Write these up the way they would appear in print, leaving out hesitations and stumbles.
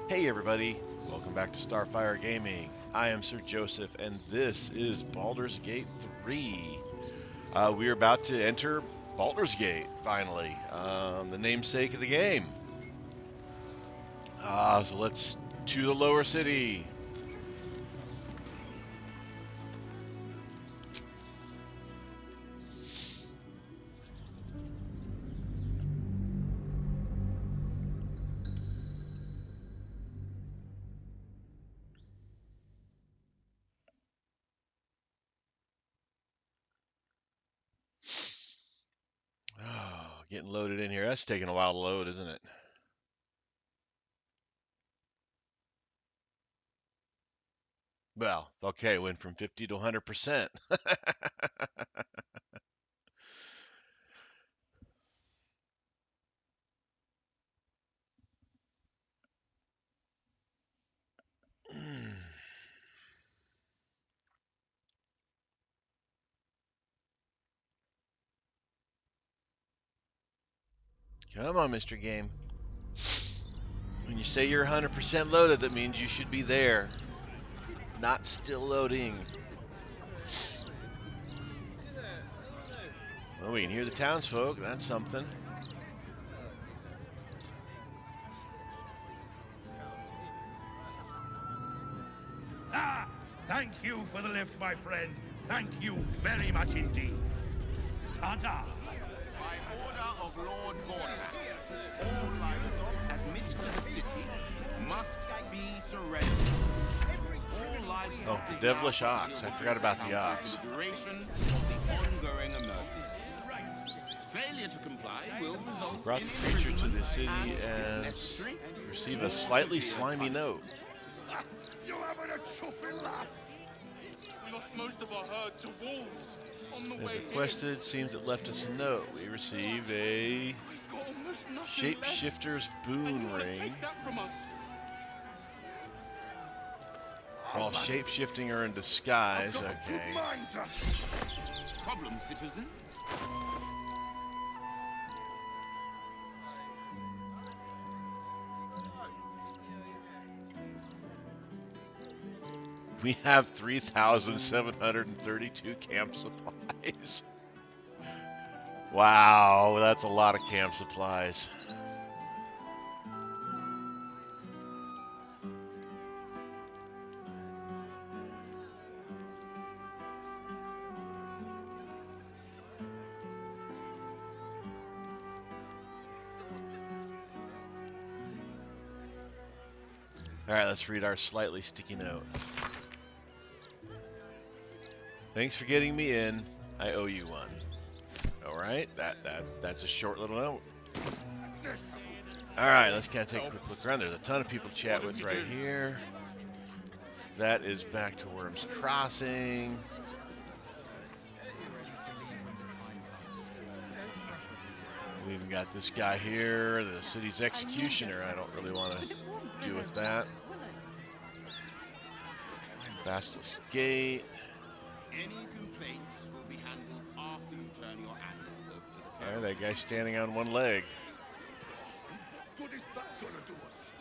Hey everybody, welcome back to Starfyre Gaming. I am Sir Joseph, and this is Baldur's Gate 3. We are about to enter Baldur's Gate, finally, the namesake of the game. So let's to the lower city. Oh, getting loaded in here. That's taking a while to load, isn't it? Well, okay, went from 50 to 100%. Come on, Mr. Game. When you say you're 100% loaded, that means you should be there. Not still loading. Well, we can hear the townsfolk. That's something. Ah! Thank you for the lift, my friend. Thank you very much indeed. Ta-ta! By order of Lord Baldur, all livestock admitted to the city must be surrendered. All livestock Oh, the is devilish now ox. I forgot about the counted ox. for the duration of the ongoing emergency. Failure to comply will result Brought in the creature to the imprisonment city and, if and necessary, receive more a slightly severe slimy punishment. note. You having a chuffing laugh? We lost most of our herd to wolves on the As way requested, seems it left us a note. We received a here. We've got almost nothing left. shapeshifter's And you boon want to ring. take that from us? While shapeshifting or in disguise, I've got a good okay. mind to... Problem, citizen? We have 3,732 camp supplies. Wow, that's a lot of camp supplies. All right, let's read our slightly sticky note. Thanks for getting me in. I owe you one. All right, that's a short little note. All right, let's kind of take a quick look around. There's a ton of people to chat with right here. That is back to Worm's Crossing. We even got this guy here, the city's executioner. I don't really want to deal with that. Basilisk Gate. Any complaints will be handled after you turn your animal over to the Yeah, that guy standing on one leg. What is that gonna do us?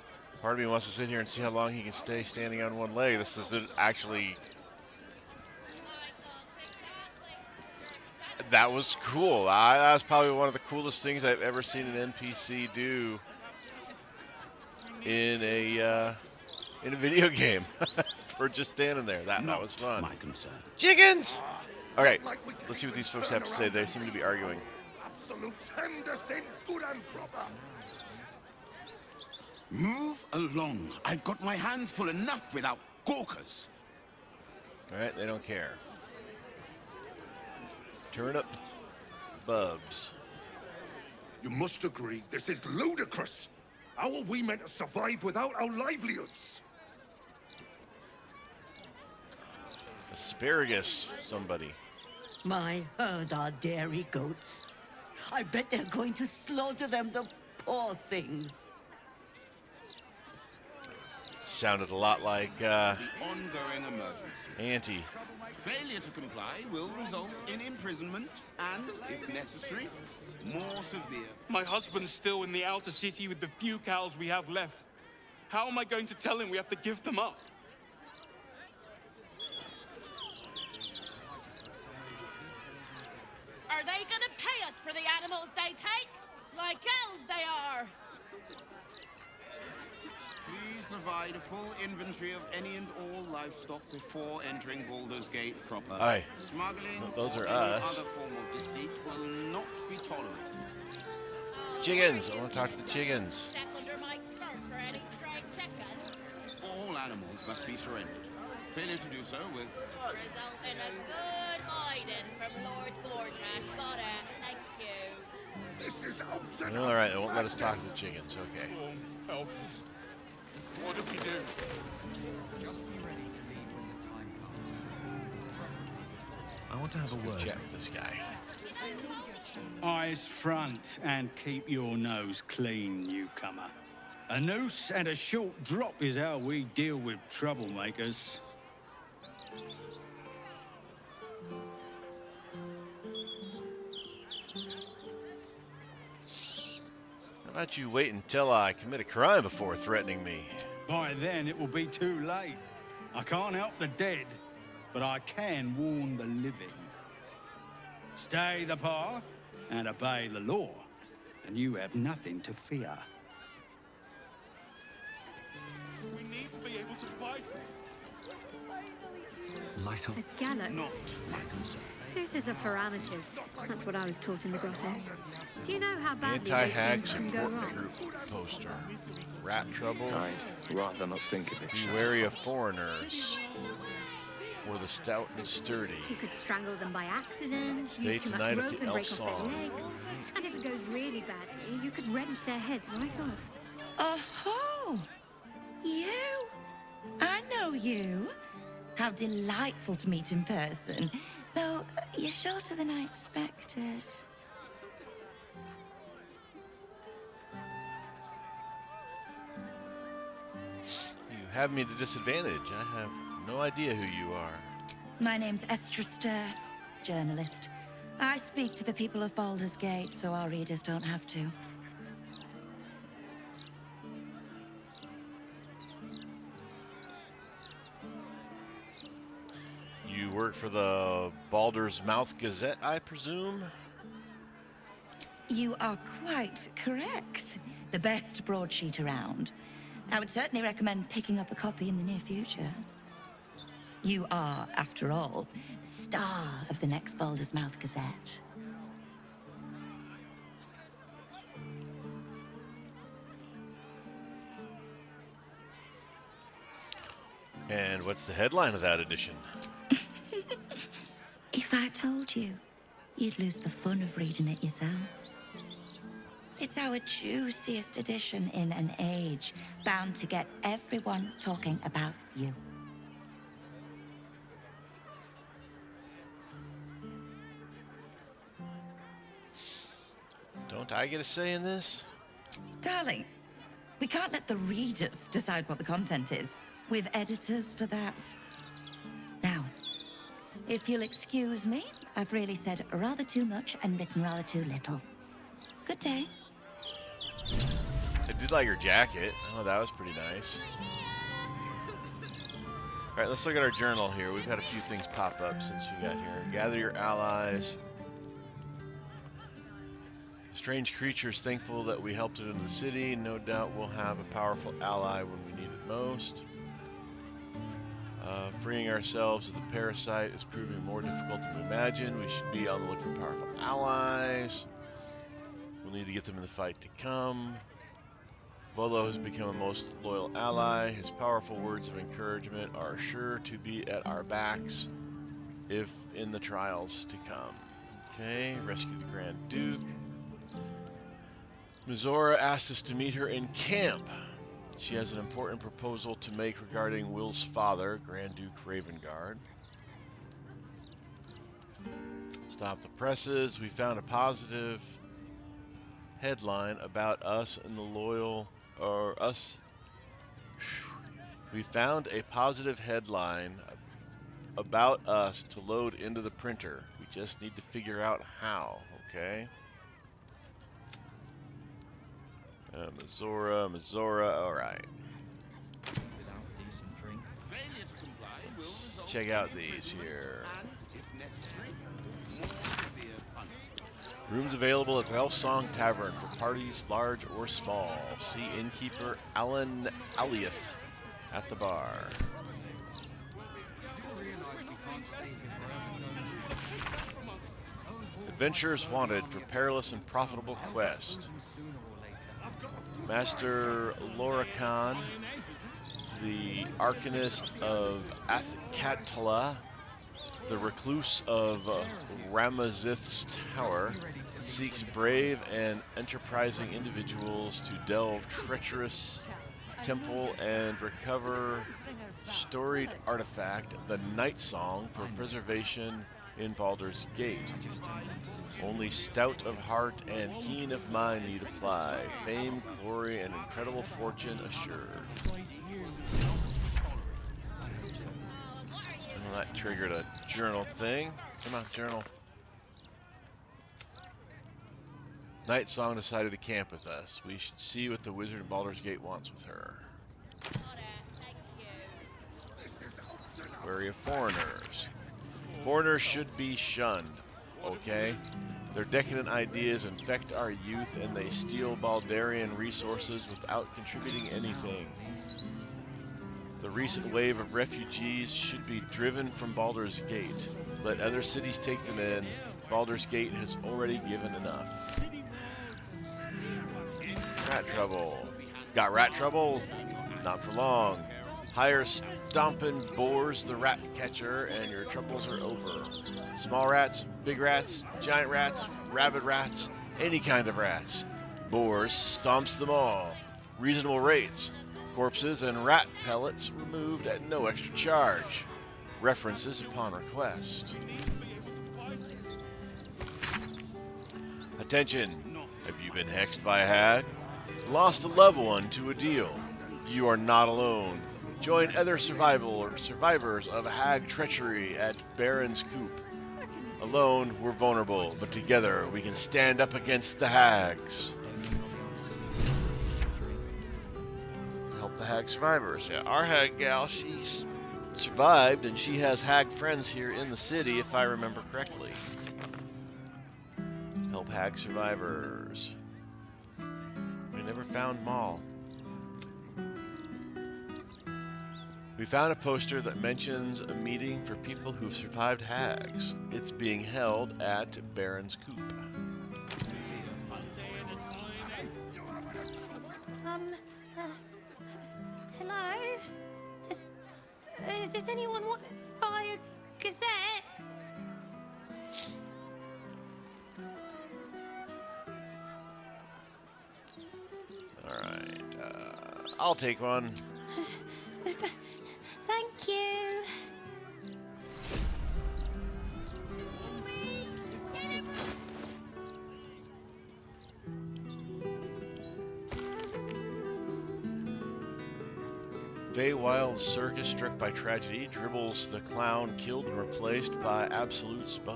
Part of me wants to sit here and see how long he can stay standing on one leg. This is actually... That was cool. That was probably one of the coolest things I've ever seen an NPC do in a video game. For just standing there. That was fun. my concern. Chickens! Okay, Like we let's see what can these folks turn have to say. around They and seem to be arguing. Absolute Henderson, good and proper. Move along. I've got my hands full enough without gawkers. Alright, they don't care. Turn up Bubs. You must agree, this is ludicrous. How are we meant to survive without our livelihoods? Asparagus, somebody. My herd are dairy goats. I bet they're going to slaughter them, the poor things. Sounded a lot like The ongoing emergency. Auntie. Failure to comply will result in imprisonment and, if necessary, more severe. My husband's still in the outer city with the few cows we have left. How am I going to tell him we have to give them up? Are they gonna pay us for the animals they take? Like elves they are! Please provide a full inventory of any and all livestock before entering Baldur's Gate proper. Aye. Smuggling Those or are any us. other form of deceit will not be tolerated. Chickens. I want to talk to the chickens. Check under my skirt for any stray chickens. All animals must be surrendered. Failure to do so will... Result in a good hiding from Lord Gortash. Got it. Thank you. This is outside. All right, they won't let us talk to the chickens. Okay. Oh, help us. What do we do? I want to have a word. Check with this guy. Eyes front and keep your nose clean, newcomer. A noose and a short drop is how we deal with troublemakers. How about you wait until I commit a crime before threatening me? By then, it will be too late. I can't help the dead, but I can warn the living. Stay the path and obey the law, and you have nothing to fear. We need to be able to fight. Light up. A gallows. Not my concern. This is a parameters. That's what I was taught in the grotto. Do you know how badly those Anti-hag things can go support wrong? group poster. Rat trouble. I'd rather not think of it. Be wary of foreigners. For the stout and sturdy. You could strangle them by accident, Stay use too much tonight at rope the and elf break off song. their legs. And if it goes really badly, you could wrench their heads right off. Oh, you? I know you. How delightful to meet in person. Though, you're shorter than I expected. You have me at a disadvantage. I have no idea who you are. My name's Estra Stir, journalist. I speak to the people of Baldur's Gate, so our readers don't have to. You work for the Baldur's Mouth Gazette, I presume? You are quite correct. The best broadsheet around. I would certainly recommend picking up a copy in the near future. You are, after all, the star of the next Baldur's Mouth Gazette. And what's the headline of that edition? If I told you, you'd lose the fun of reading it yourself. It's our juiciest edition in an age bound to get everyone talking about you. Don't I get a say in this? Darling, we can't let the readers decide what the content is. We've editors for that. Now, if you'll excuse me, I've really said rather too much and written rather too little. Good day. I did like your jacket. Oh, that was pretty nice. All right, let's look at our journal here. We've had a few things pop up since we got here. Gather your allies. Strange creatures thankful that we helped it in the city. No doubt we'll have a powerful ally when we need it most. Freeing ourselves of the parasite is proving more difficult than we imagined. We should be on the look for powerful allies. We'll need to get them in the fight to come. Volo has become a most loyal ally. His powerful words of encouragement are sure to be at our backs if in the trials to come. Okay, rescue the Grand Duke. Mizora asked us to meet her in camp. She has an important proposal to make regarding Will's father, Grand Duke Ravengard. Stop the presses. We found a positive headline about us and the loyal, or us. We found a positive headline about us to load into the printer. We just need to figure out how, okay? Mizora, all right. Failure to comply will Let's result check in out these imprisonment here. and, if necessary, more severe punishment. Rooms available at the Elf Song Tavern for parties large or small. See innkeeper Alan Aliath at the bar. Adventurers wanted for perilous and profitable quest. Master Lorakan, the Arcanist of Athkatla, the Recluse of Ramazith's Tower, seeks brave and enterprising individuals to delve treacherous temple and recover storied artifact, the Night Song, for preservation in Baldur's Gate. Only stout of heart and keen of mind need apply. Fame, glory, and incredible fortune assured. Well, that triggered a journal thing. Come on, journal. Night Song decided to camp with us. We should see what the wizard in Baldur's Gate wants with her. Wary of foreigners. Foreigners should be shunned, okay? Their decadent ideas infect our youth and they steal Baldarian resources without contributing anything. The recent wave of refugees should be driven from Baldur's Gate. Let other cities take them in. Baldur's Gate has already given enough. Rat trouble. Got rat trouble? Not for long. Hire Stompin' Boars the rat catcher and your troubles are over. Small rats, big rats, giant rats, rabid rats, any kind of rats. Boars stomps them all. Reasonable rates. Corpses and rat pellets removed at no extra charge. References upon request. Attention! Have you been hexed by a hag? Lost a loved one to a deal? You are not alone. Join other survivors of hag treachery at Baron's Coop. Alone, we're vulnerable, but together we can stand up against the hags. Help the hag survivors. Yeah, our hag gal, she's survived, and she has hag friends here in the city, if I remember correctly. Help hag survivors. We never found Maul. We found a poster that mentions a meeting for people who've survived hags. It's being held at Baron's Coop. Hello? Does anyone want to buy a gazette? Alright, I'll take one. Thank you. Feywild circus struck by tragedy. Dribbles the clown killed and replaced by absolute spy.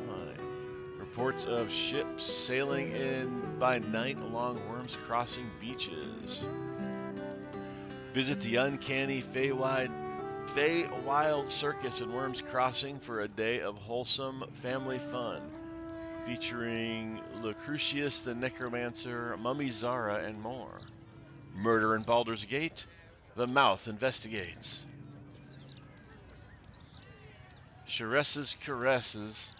Reports of ships sailing in by night along Worms Crossing beaches. Visit the uncanny Feywild Circus in Worms Crossing for a day of wholesome family fun. Featuring Lucretius the Necromancer, Mummy Zara, and more. Murder in Baldur's Gate? The Mouth investigates. Sheres's caresses.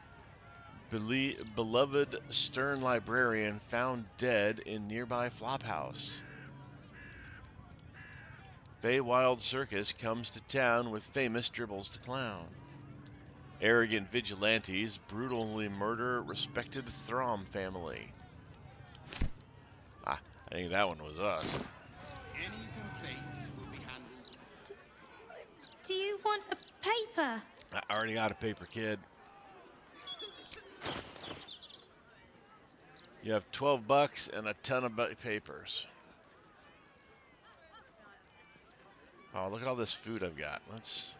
Beloved stern librarian found dead in nearby flophouse. Feywild Circus comes to town with famous Dribbles the Clown. Arrogant vigilantes brutally murder respected Throm family. I think that one was us. Any complaints will be handled. Do you want a paper? I already got a paper, kid. You have 12 bucks and a ton of papers. Oh, look at all this food I've got. Let's...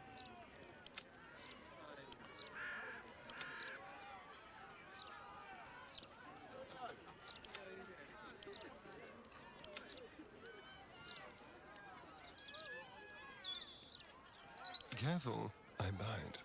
Careful, I bite.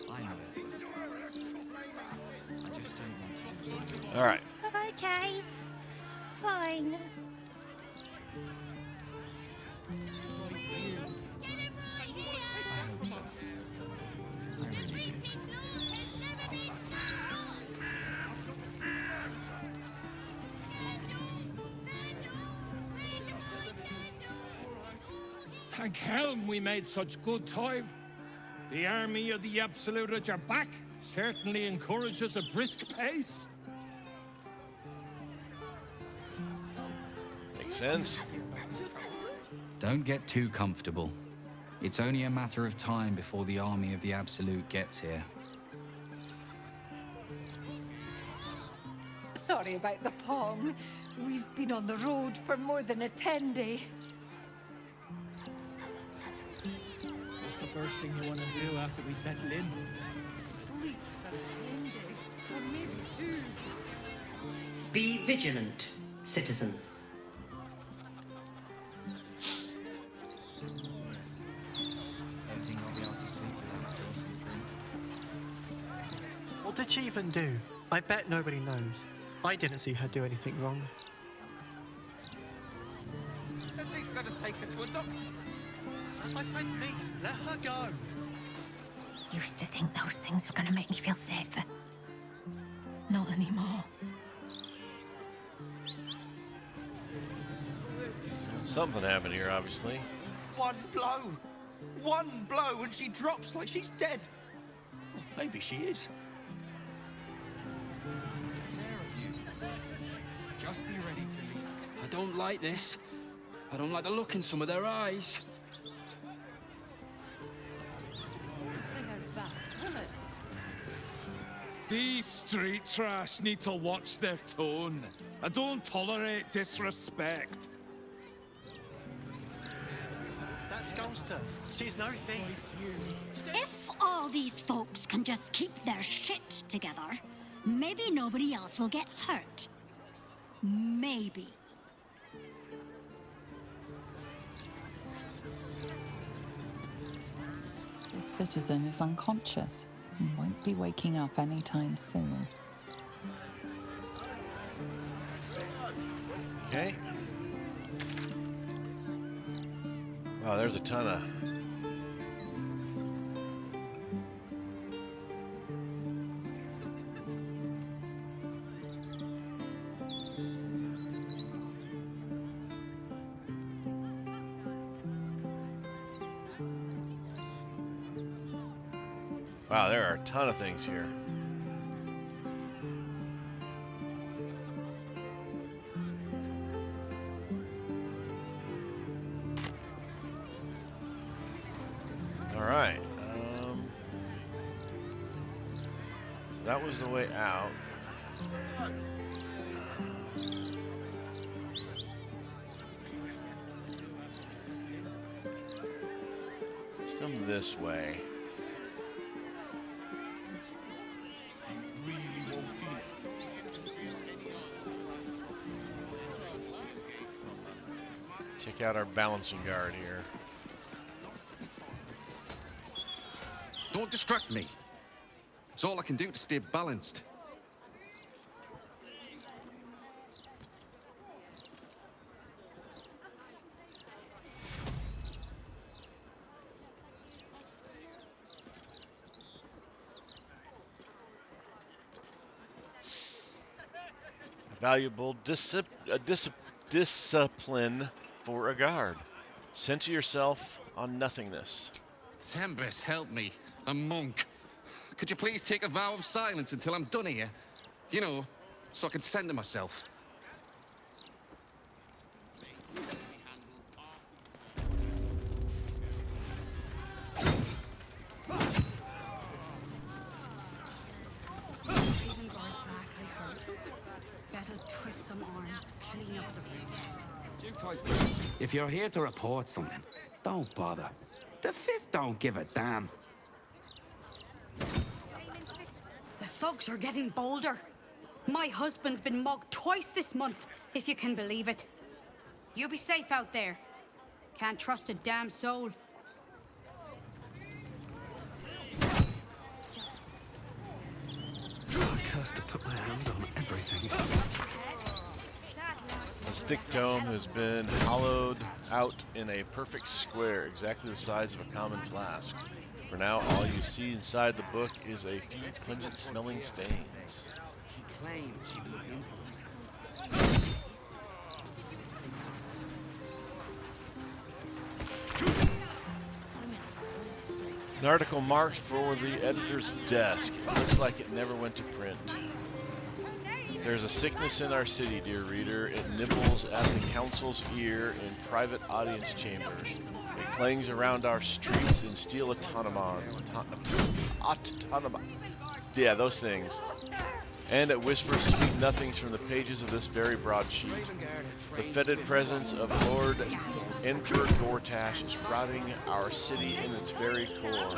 I know. I just don't want to. All right. Okay, fine. I hope so. I really do. Thank helm we made such good time. The army of the Absolute at your back certainly encourages a brisk pace. Makes sense. Don't get too comfortable. It's only a matter of time before the army of the Absolute gets here. Sorry about the pong. We've been on the road for more than a 10-day. What's the first thing you want to do after we settle in? Sleep for a 10-day, or maybe 2. Be vigilant, citizen. Don't think I'll be able to sleep without a decent drink. What did she even do? I bet nobody knows. I didn't see her do anything wrong. At least let us take her to a doctor. That's my friend's niece. Let her go. Used to think those things were gonna make me feel safer. Not anymore. Something happened here, obviously. One blow, and she drops like she's dead. Maybe she is. Just be ready to leave. I don't like this. I don't like the look in some of their eyes. These street trash need to watch their tone. I don't tolerate disrespect. That's Ghoster. She's no thief. If all these folks can just keep their shit together, maybe nobody else will get hurt. Maybe. The citizen is unconscious and won't be waking up anytime soon. Okay. Wow, there's a ton of... Wow, there are a ton of things here. All right. So that was the way out. Let's come this way. Check out our balancing guard here. Don't distract me. It's all I can do to stay balanced. Valuable discipline for a guard. Center yourself on nothingness. Tempest, help me. A monk. Could you please take a vow of silence until I'm done here? You know, so I can center myself. Even guards back, I heard. Better twist some arms, clean up the riff. If you're here to report something, don't bother. The fist don't give a damn. The thugs are getting bolder. My husband's been mugged twice this month, if you can believe it. You be safe out there. Can't trust a damn soul. I cursed to put my hands on everything. This thick tome has been hollowed out in a perfect square, exactly the size of a common flask. For now, all you see inside the book is a few pungent-smelling stains. She claimed she would look into An article marked for the editor's desk. It looks like it never went to print. There's a sickness in our city, dear reader. It nibbles at the council's ear in private audience chambers. It clangs around our streets in steel automaton. Yeah, those things. And it whispers sweet nothings from the pages of this very broadsheet. The fetid presence of Lord Emperor Gortash is rotting our city in its very core.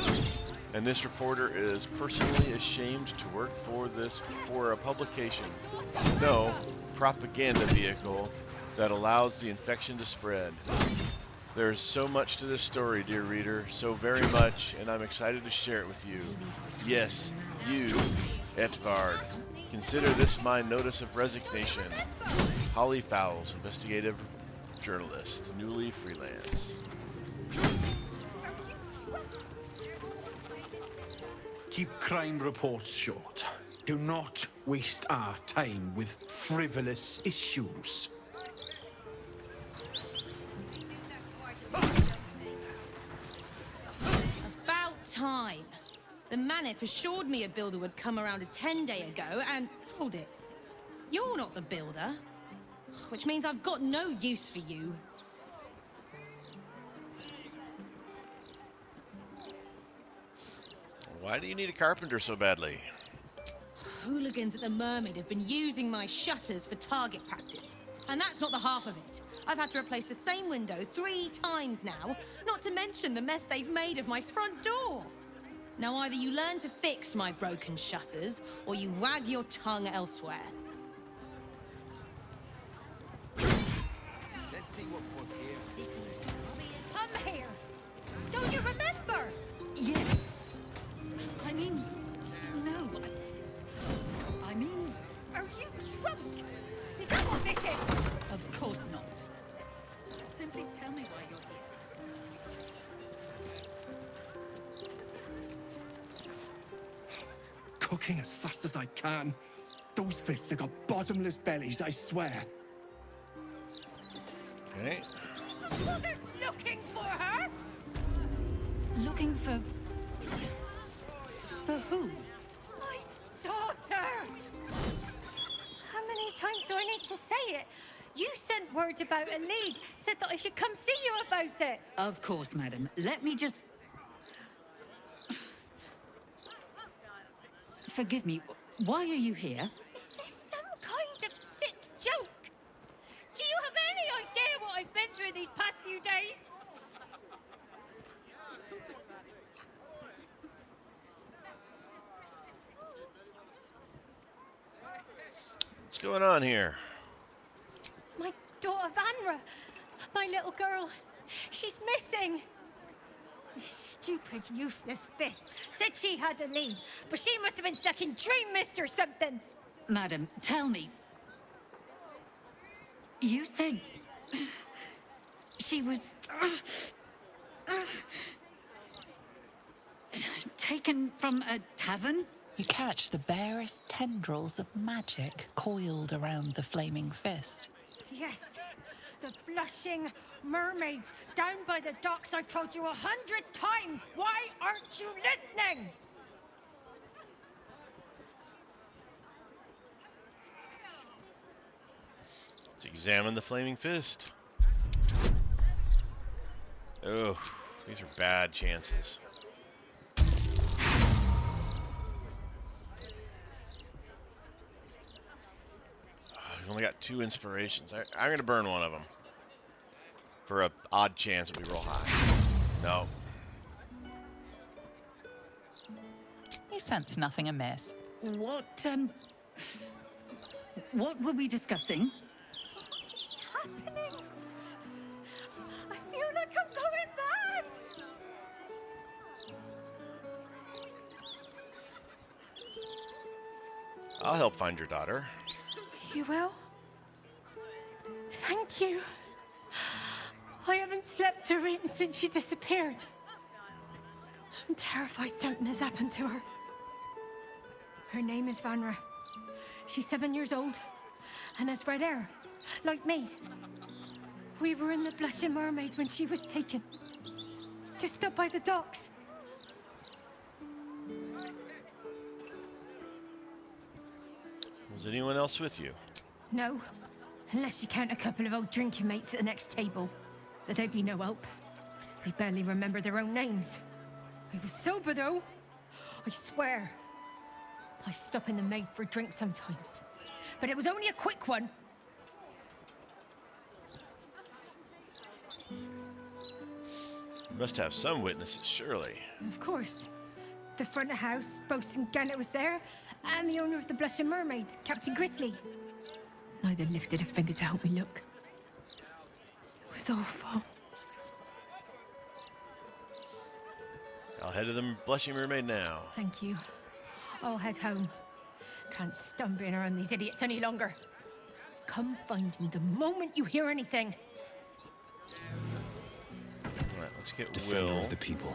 And this reporter is personally ashamed to work for a publication, no, propaganda vehicle that allows the infection to spread. There's so much to this story, dear reader, so very much, and I'm excited to share it with you. Yes, you, Etvard. Consider this my notice of resignation. Holly Fowles, investigative journalist, newly freelance. Keep crime reports short. Do not waste our time with frivolous issues. About time. The Manip assured me a builder would come around a 10-day ago, and hold it. You're not the builder. Which means I've got no use for you. Why do you need a carpenter so badly? Hooligans at the Mermaid have been using my shutters for target practice. And that's not the half of it. I've had to replace the same window 3 times now, not to mention the mess they've made of my front door. Now either you learn to fix my broken shutters, or you wag your tongue elsewhere. Let's see what book here. Come here! Don't you remember? Yes. I mean, no. I mean, Are you drunk? Is that what this is? of course not. Simply tell me why you're here. Cooking as fast as I can. Those fists have got bottomless bellies, I swear. Okay. Mother's looking for her? Looking for... For who? My daughter! How many times do I need to say it? You sent word about a lead, said that I should come see you about it. Of course, madam. Let me just... Forgive me. Why are you here? Is this some kind of sick joke? Do you have any idea what I've been through these past few days? What's going on here? My daughter Vanra, my little girl, she's missing. This stupid, useless fist said she had a lead, but she must have been sucking Dream Mist or something. Madam, tell me. You said... she was... taken from a tavern? You catch the barest tendrils of magic coiled around the flaming fist. Yes, the blushing mermaid down by the docks. I told you 100 times. Why aren't you listening? Examine the flaming fist. Oh, these are bad chances. I've only got 2 inspirations. I'm gonna burn one of them for an odd chance that we roll high. No. You sense nothing amiss. What were we discussing? Happening. I feel like I'm going mad. I'll help find your daughter. You will? Thank you. I haven't slept or eaten since she disappeared. I'm terrified something has happened to her. Her name is Vanra. She's 7 years old and has red hair, like me. We were in the Blushing Mermaid when she was taken. Just up by the docks. Was anyone else with you? No, unless you count a couple of old drinking mates at the next table. But they'd be no help. They barely remember their own names. I was sober, though. I swear. I stop in the maid for a drink sometimes. But it was only a quick one. You must have some witnesses, surely. Of course. The front of house, Bosun Gannet was there, and the owner of the Blushing Mermaid, Captain Grizzly. Neither lifted a finger to help me look. It was awful. I'll head to the Blushing Mermaid now. Thank you. I'll head home. Can't stand being around these idiots any longer. Come find me the moment you hear anything. Alright, let's get Defender Will. of the people.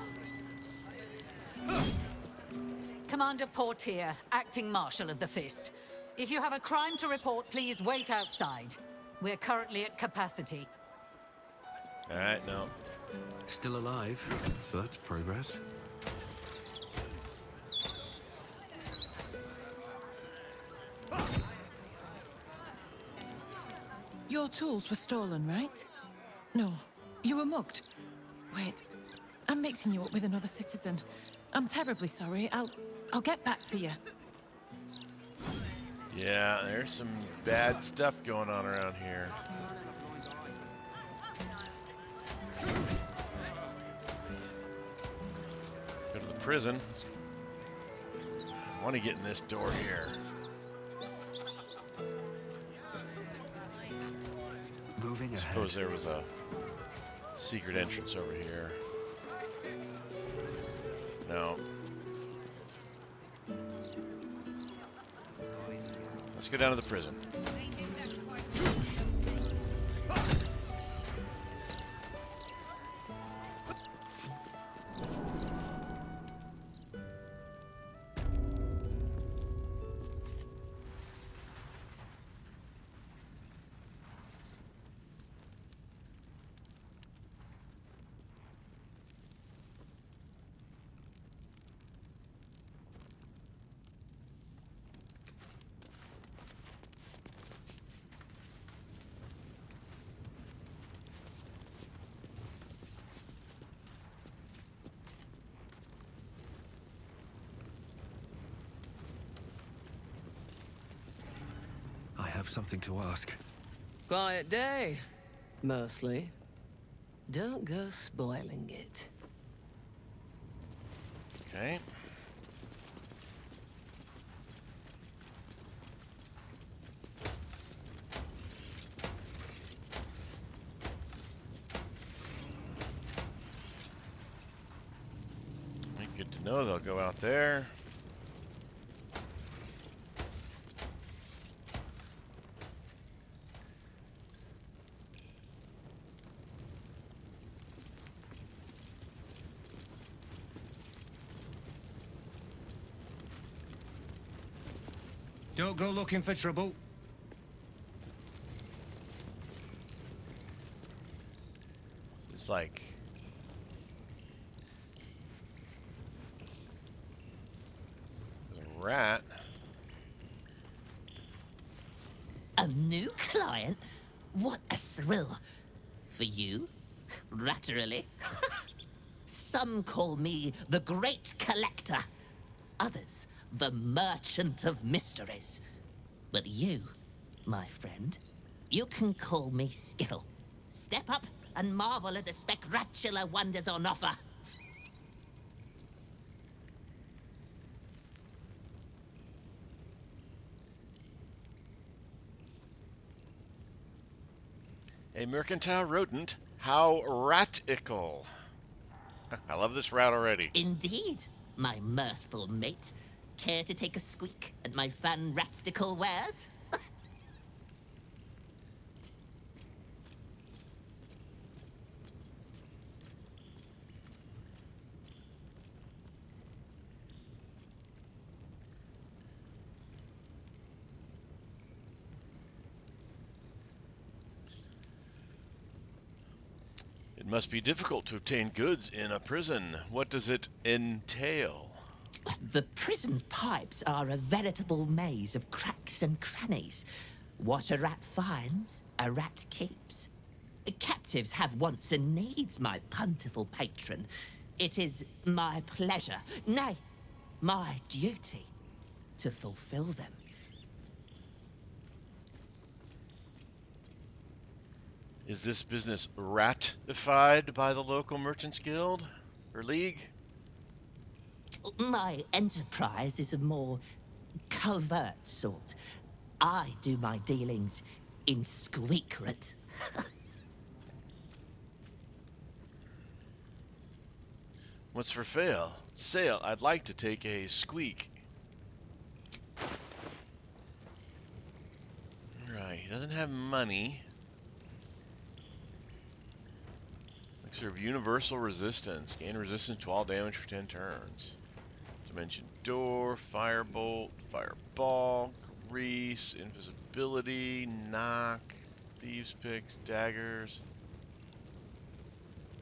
Commander Portier, acting Marshal of the Fist. If you have a crime to report, please wait outside. We're currently at capacity. Alright, no. Still alive, so that's progress. Your tools were stolen, right? No, you were mugged. Wait, I'm mixing you up with another citizen. I'm terribly sorry. I'll get back to you. Yeah, there's some bad stuff going on around here. Go to the prison. I want to get in this door here. Moving I ahead. suppose there was a secret entrance over here. No. Let's go down to the prison. I have something to ask. Quiet day, mostly. Don't go spoiling it. Okay. Good to know they'll go out there. Don't go looking for trouble. It's like a rat. A new client? What a thrill. For you, Ratterily. Some call me the Great Collector. Others, the Merchant of Mysteries. But you, my friend, you can call me Skiffle. Step up and marvel at the spectacular wonders on offer. A mercantile rodent? How ratical. I love this route already. Indeed, my mirthful mate. Care to take a squeak at my fun ratstical wares? It must be difficult to obtain goods in a prison. What does it entail? The prison's pipes are a veritable maze of cracks and crannies. What a rat finds, a rat keeps. Captives have wants and needs, my plentiful patron. It is my pleasure, nay, my duty, to fulfill them. Is this business ratified by the local Merchants Guild or League? My enterprise is a more covert sort. I do my dealings in secret. What's for sale? I'd like to take a squeak. Right, he doesn't have money. Elixir of universal resistance. Gain resistance to all damage for 10 turns. Dimension door, firebolt, fireball, grease, invisibility, knock, thieves picks, daggers.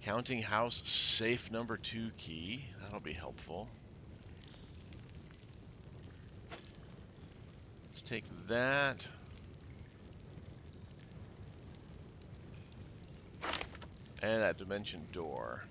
Counting house safe number 2 key. That'll be helpful. Let's take that. And that dimension door.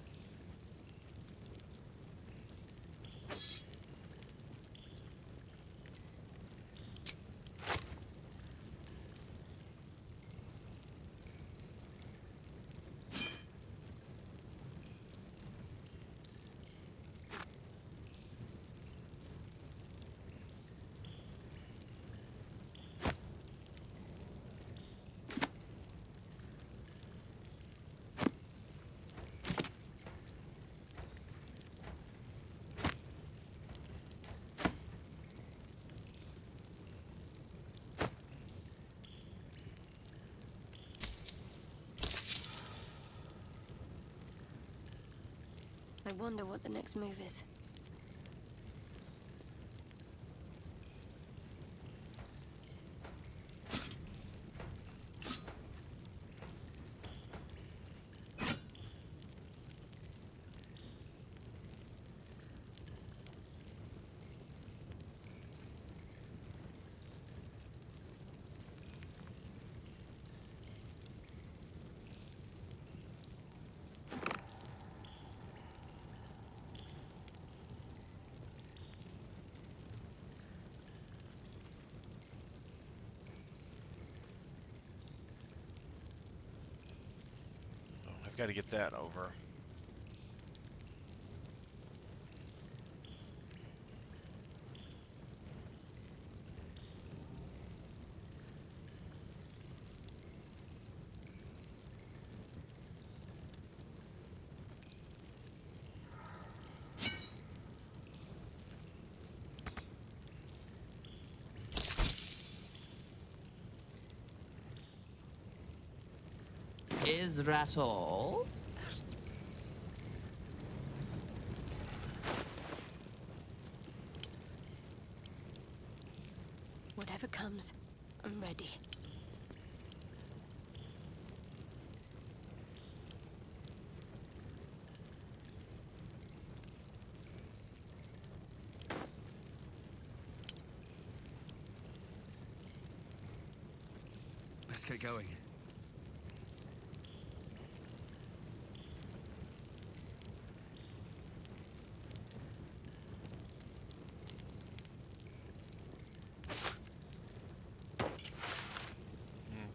I wonder what the next move is. I've got to get that over. Is that all? Whatever comes, I'm ready. Let's get going.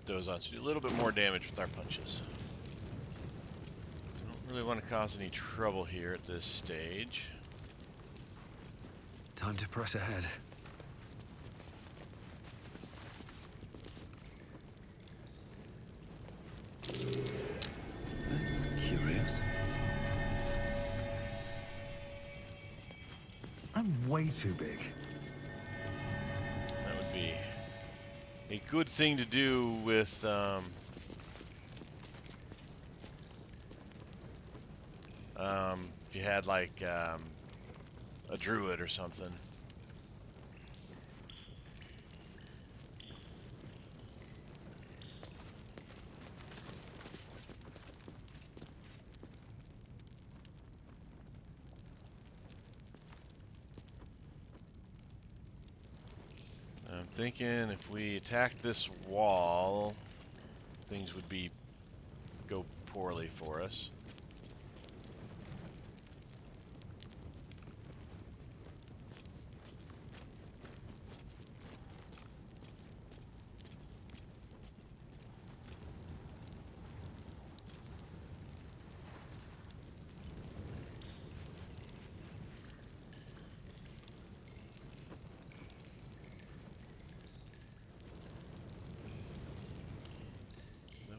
those on, so do a little bit more damage with our punches. Don't really want to cause any trouble here at this stage. Time to press ahead. That's curious. I'm way too big. That would be a good thing to do with if you had like a druid or something. I'm thinking if we attack this wall, things would go poorly for us.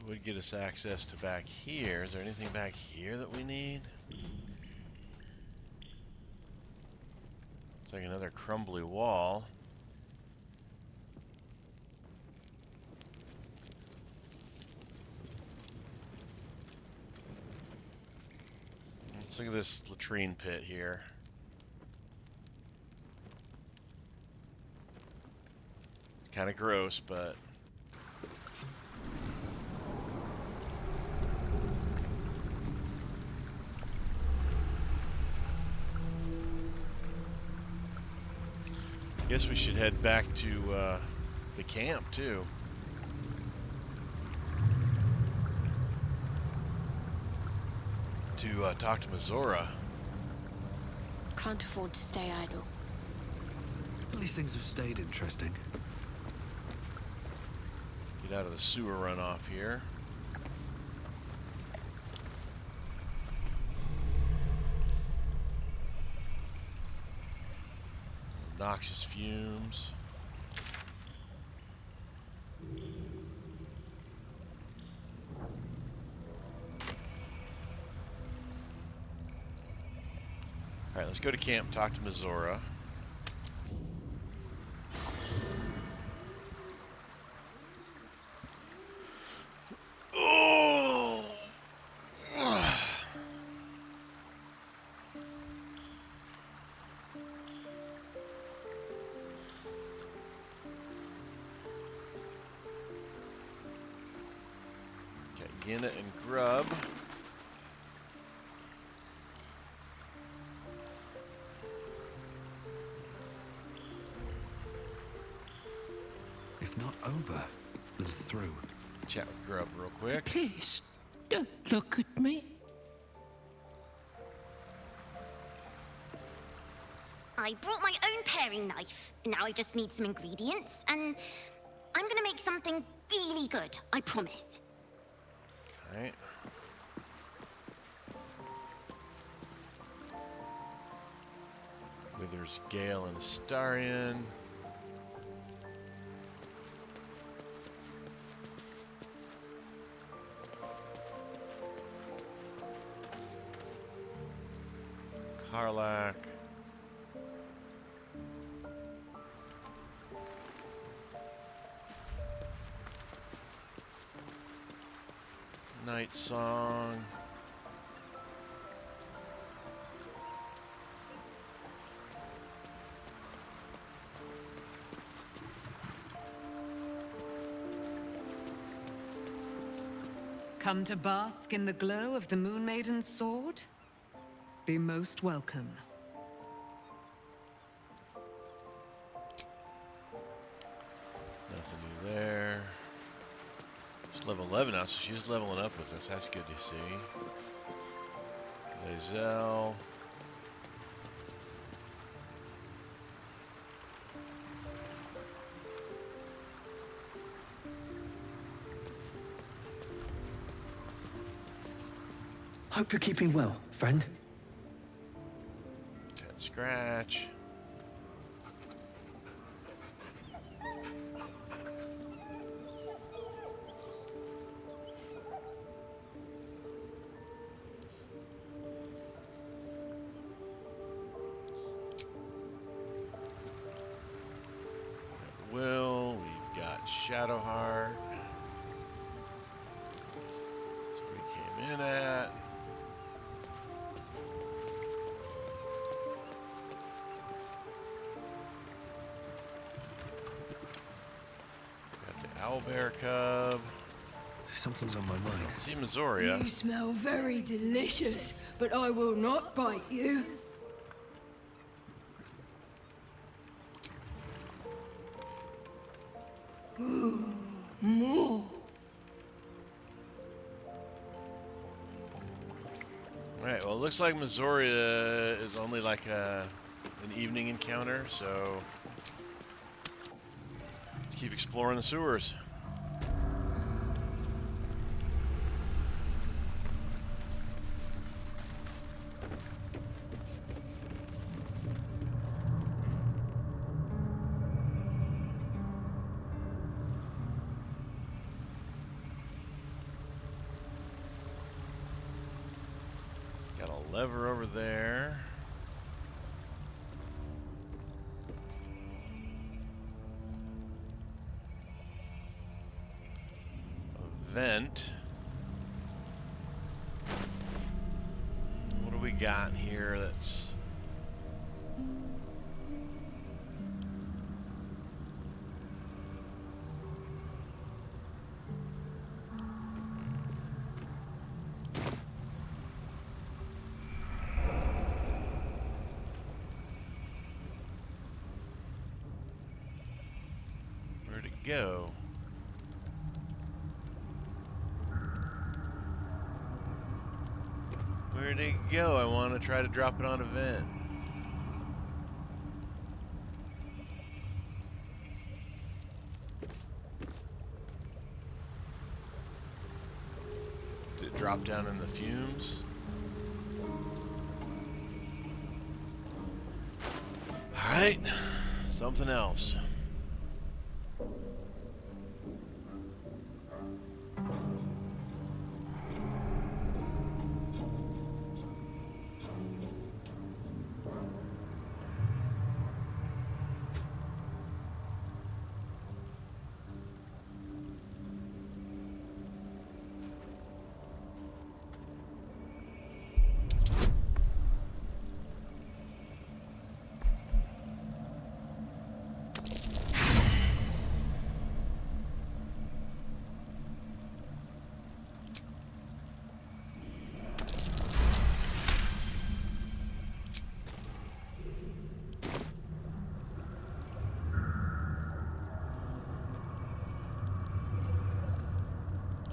Would get us access to back here. Is there anything back here that we need? It's like another crumbly wall. Let's look at this latrine pit here. Kind of gross, but guess we should head back to the camp too. To talk to Mizora. Can't afford to stay idle. At least things have stayed interesting. Get out of the sewer runoff here. Noxious fumes. All right, let's go to camp, talk to Mizora. Oh! Okay, Gina and Grub. If not over, then through. Chat with Grub real quick. Please, don't look at me. I brought my own paring knife. Now I just need some ingredients, and I'm gonna make something really good, I promise. Okay. Withers, Gale, and Astarion. Karlak. Night Song. Come to bask in the glow of the Moon Maiden's sword? Be most welcome. Nothing new there. She's level 11 now, so she's leveling up with us. That's good to see. Lae'zel. Hope you're keeping well, friend. Head scratch. Will, we've got Shadowheart. So we came in at. Got the owlbear cub. Something's on my mind. See Missoria. You smell very delicious, but I will not bite you. Ooh, more. Alright, well, it looks like Missoria is only like an evening encounter, so let's keep exploring the sewers. Got a lever over there. A vent. What do we got here that's... Where'd it go? Where'd it go? I want to try to drop it on a vent. Did it drop down in the fumes? Alright, something else.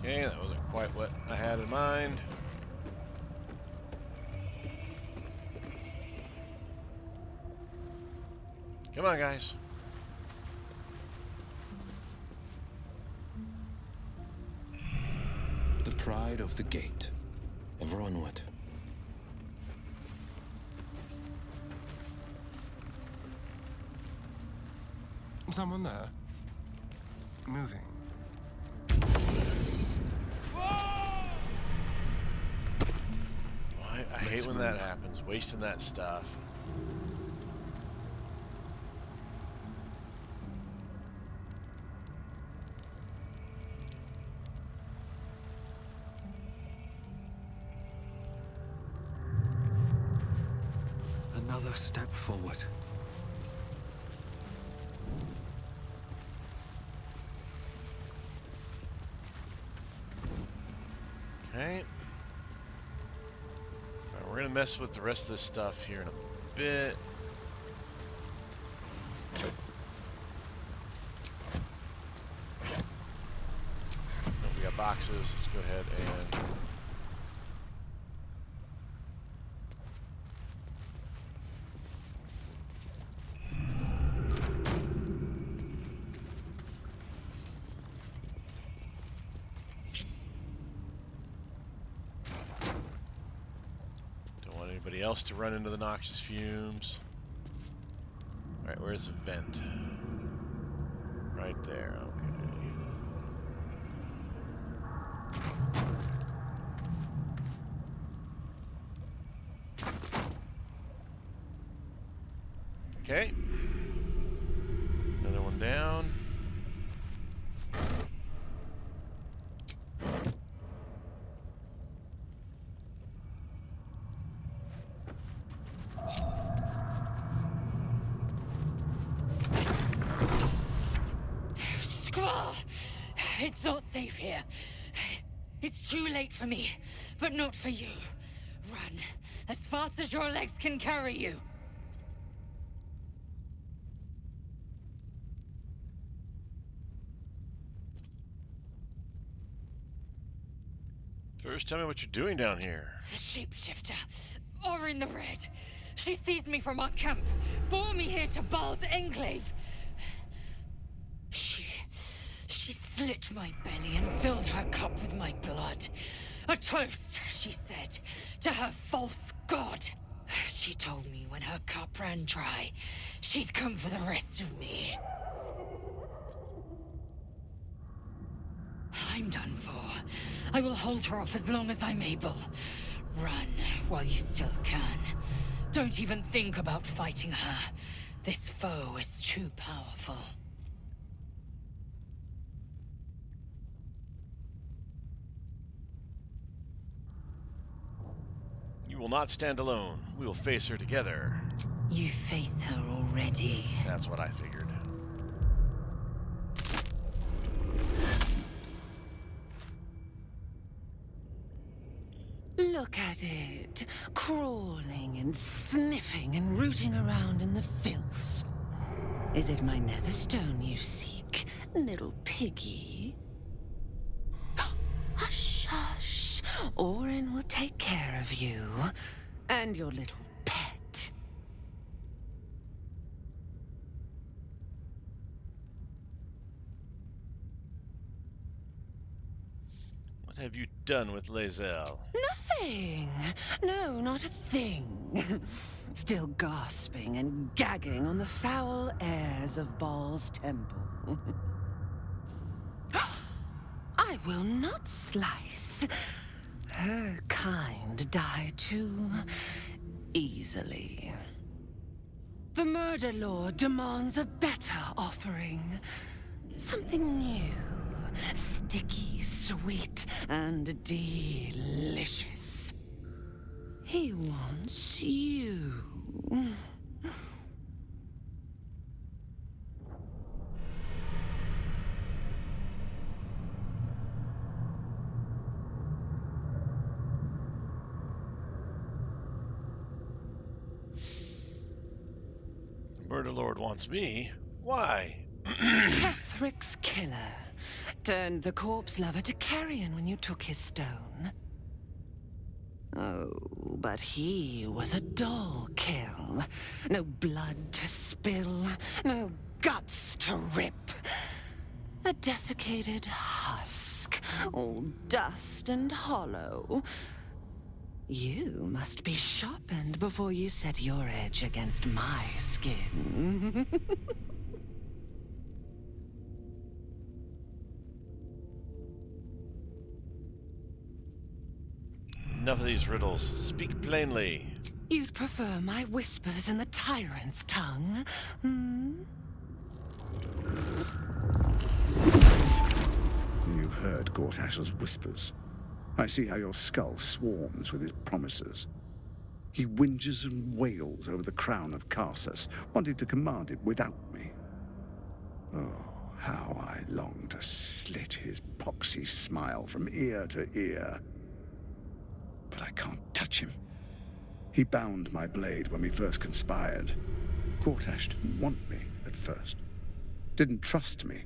Okay, that wasn't quite what I had in mind. Come on, guys. The pride of the gate. Ever onward. Someone there? Moving. I hate when that happens, wasting that stuff. Another step forward. Okay. Alright, we're gonna mess with the rest of this stuff here in a bit. Oh, we got boxes. Let's go ahead and else to run into the noxious fumes. Alright, where's the vent? Right there, okay. Okay. Another one down. It's not safe here. It's too late for me, but not for you. Run as fast as your legs can carry you. First, tell me what you're doing down here. The shapeshifter, Orin the Red. She seized me from our camp, bore me here to Baal's enclave. She slit my belly and filled her cup with my blood. A toast, she said, to her false god. She told me when her cup ran dry, she'd come for the rest of me. I'm done for. I will hold her off as long as I'm able. Run while you still can. Don't even think about fighting her. This foe is too powerful. You will not stand alone. We will face her together. You face her already. That's what I figured. Look at it, crawling and sniffing and rooting around in the filth. Is it my netherstone you seek, little piggy? Hush, hush. Orin will take care of you and your little pet. What have you done with Lae'zel? Nothing. No, not a thing. Still gasping and gagging on the foul airs of Baal's temple. I will not slice. Her kind die too easily. The Murder Lord demands a better offering. Something new. Sticky, sweet, and delicious. He wants you. The Murder Lord wants me? Why? Kethric's killer turned the corpse lover to carrion when you took his stone. Oh, but he was a dull kill. No blood to spill, no guts to rip. A desiccated husk, all dust and hollow. You must be sharpened before you set your edge against my skin. Enough of these riddles. Speak plainly. You'd prefer my whispers in the tyrant's tongue, hmm? You've heard Gortash's whispers. I see how your skull swarms with his promises. He whinges and wails over the crown of Karsus, wanting to command it without me. Oh, how I long to slit his poxy smile from ear to ear. But I can't touch him. He bound my blade when we first conspired. Gortash didn't want me at first. Didn't trust me.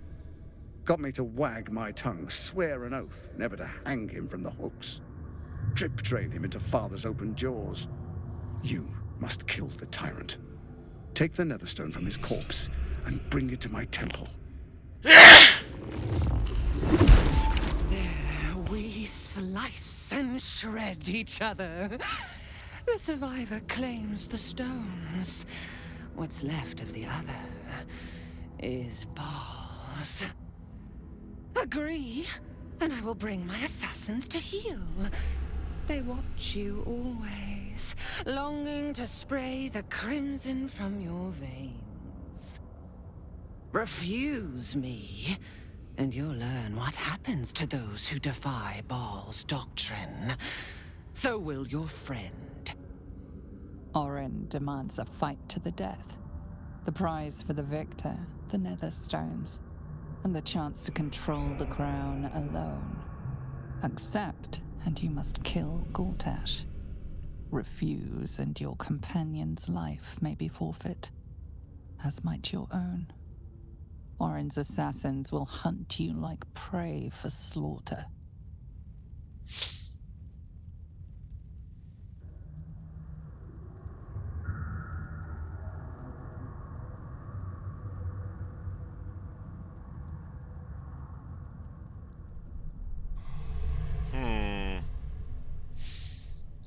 Got me to wag my tongue, swear an oath never to hang him from the hooks. Drip train him into father's open jaws. You must kill the tyrant. Take the netherstone from his corpse and bring it to my temple. We slice and shred each other. The survivor claims the stones. What's left of the other is Bal's. Agree, and I will bring my assassins to heal. They watch you always, longing to spray the crimson from your veins. Refuse me, and you'll learn what happens to those who defy Bal's doctrine. So will your friend. Orin demands a fight to the death. The prize for the victor, the nether stones, and the chance to control the crown alone. Accept, and you must kill Gortash. Refuse, and your companion's life may be forfeit, as might your own. Orin's assassins will hunt you like prey for slaughter.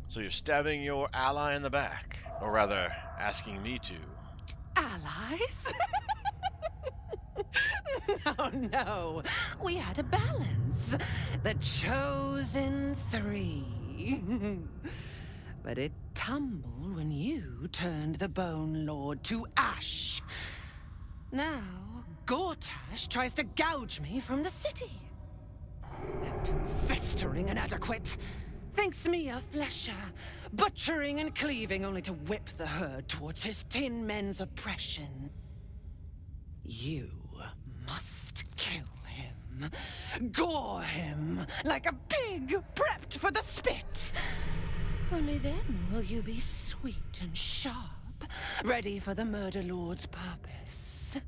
So you're stabbing your ally in the back, or rather, asking me to. Allies? No. We had a balance. The chosen three. But it tumbled when you turned the Bone Lord to ash. Now, Gortash tries to gouge me from the city. That festering inadequate thinks me a flesher, butchering and cleaving only to whip the herd towards his tin men's oppression. You must kill him. Gore him like a pig prepped for the spit. Only then will you be sweet and sharp, ready for the Murder Lord's purpose.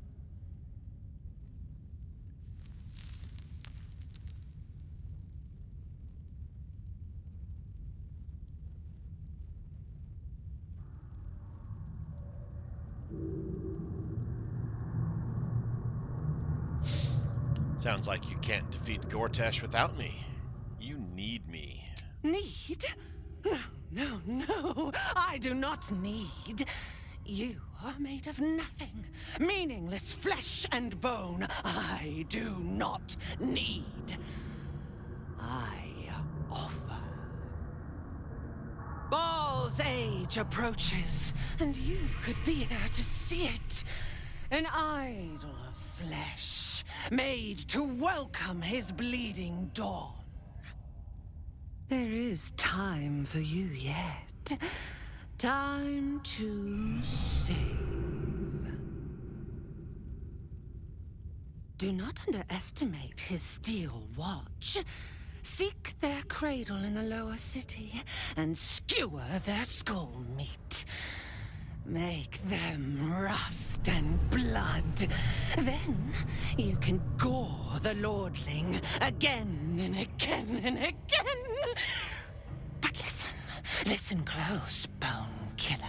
Sounds like you can't defeat Gortash without me. You need me. Need? No. I do not need. You are made of nothing. Meaningless flesh and bone. I do not need. I offer. Bal's age approaches, and you could be there to see it. An idol of flesh, made to welcome his bleeding dawn. There is time for you yet. Time to save. Do not underestimate his steel watch. Seek their cradle in the lower city and skewer their skull meat. Make them rust and blood. Then you can gore the lordling again and again and again. But listen close, Bone Killer.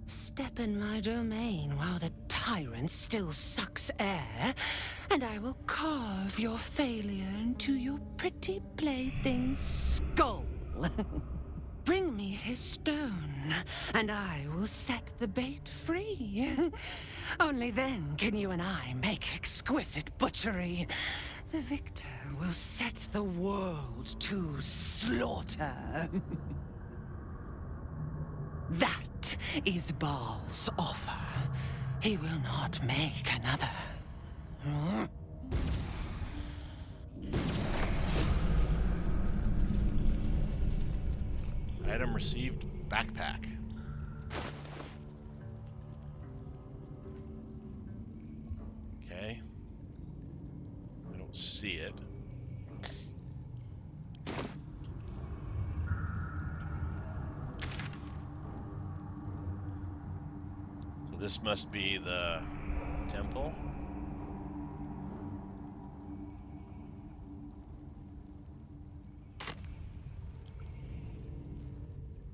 Step in my domain while the tyrant still sucks air, and I will carve your failure into your pretty plaything's skull. Bring me his stone, and I will set the bait free. Only then can you and I make exquisite butchery. The victor will set the world to slaughter. That is Bal's offer. He will not make another. Item received, backpack. Okay. I don't see it. So this must be the temple.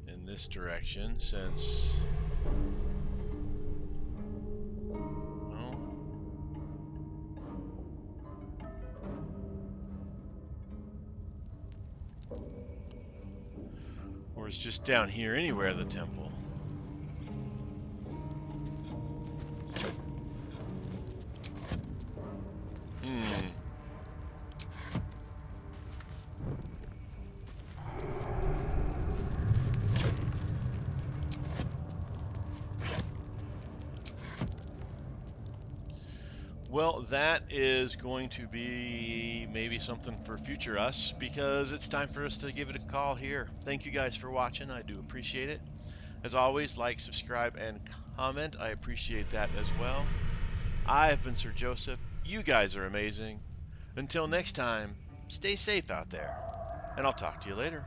In this direction, since no. Or it's just down here anywhere, the temple. Well, that is going to be maybe something for future us, because it's time for us to give it a call here. Thank you guys for watching. I do appreciate it. As always, like, subscribe, and comment. I appreciate that as well. I have been Sir Joseph. You guys are amazing. Until next time, stay safe out there, and I'll talk to you later.